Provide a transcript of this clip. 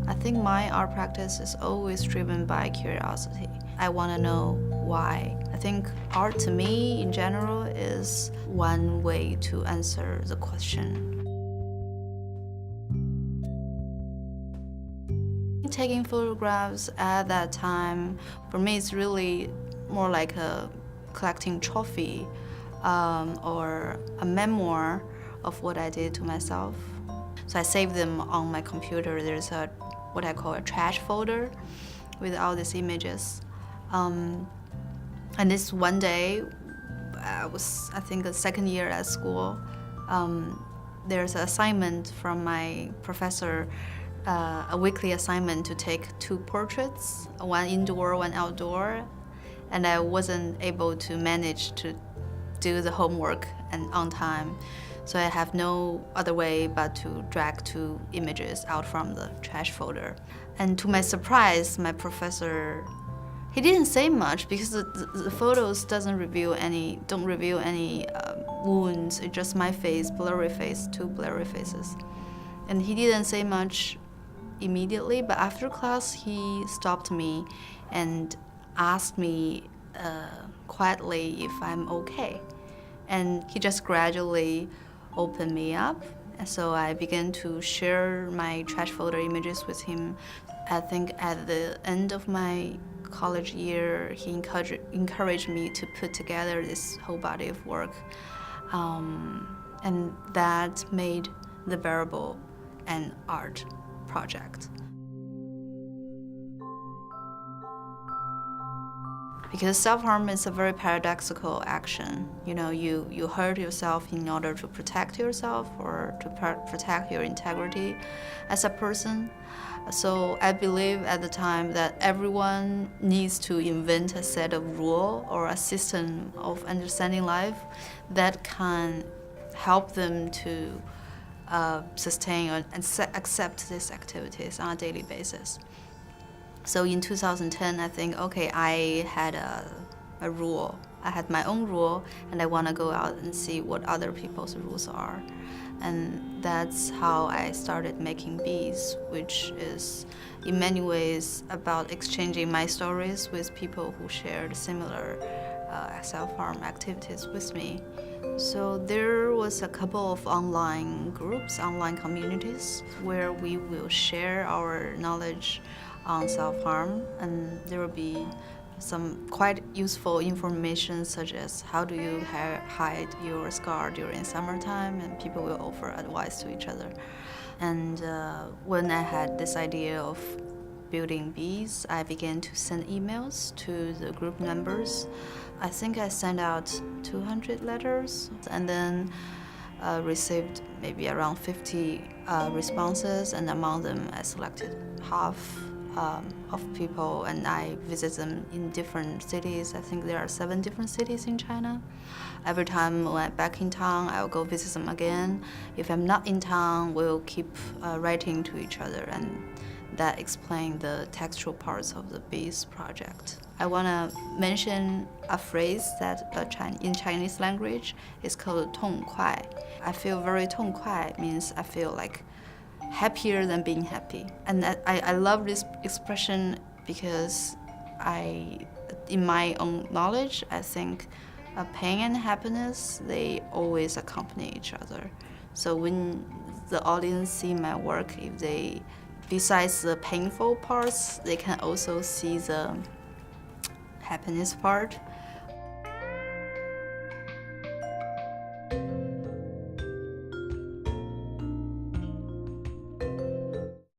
I think my art practice is always driven by curiosity. I want to know why. I think art to me in general is one way to answer the question. Taking photographs at that time, for me, it's really more like a collecting trophy or a memoir of what I did to myself. So I save them on my computer. There's what I call a trash folder with all these images. And this one day, I think, the second year at school. There's an assignment from my professor, a weekly assignment to take 2 portraits, one indoor, one outdoor. And I wasn't able to manage to do the homework and on time. So I have no other way but to drag 2 images out from the trash folder. And to my surprise, my professor, he didn't say much because the photos don't reveal any wounds. It's just my face, blurry face, 2 blurry faces. And he didn't say much immediately, but after class, he stopped me and asked me quietly if I'm okay. And he just gradually opened me up. And so I began to share my trash folder images with him. I think at the end of my college year, he encouraged me to put together this whole body of work. And that made the bearable an art project. Because self-harm is a very paradoxical action. You know, you hurt yourself in order to protect yourself or to protect your integrity as a person. So I believe at the time that everyone needs to invent a set of rules or a system of understanding life that can help them to sustain and accept these activities on a daily basis. So in 2010, I think, okay, I had a rule. I had my own rule, and I want to go out and see what other people's rules are. And that's how I started making bees, which is in many ways about exchanging my stories with people who shared similar self-harm activities with me. So there was a couple of online groups, online communities, where we will share our knowledge on self-harm, and there will be some quite useful information such as how do you hide your scar during summertime, and people will offer advice to each other. And when I had this idea of building bees, I began to send emails to the group members. I think I sent out 200 letters and then received maybe around 50 responses, and among them I selected half of people, and I visit them in different cities. I think there are 7 different cities in China. Every time when I'm back in town, I'll go visit them again. If I'm not in town, we'll keep writing to each other, and that explains the textual parts of the bees project. I want to mention a phrase that in Chinese language is called 痛快. I feel very 痛快 means I feel like happier than being happy. And I love this expression because in my own knowledge, I think pain and happiness, they always accompany each other. So when the audience see my work, if they, besides the painful parts, they can also see the happiness part.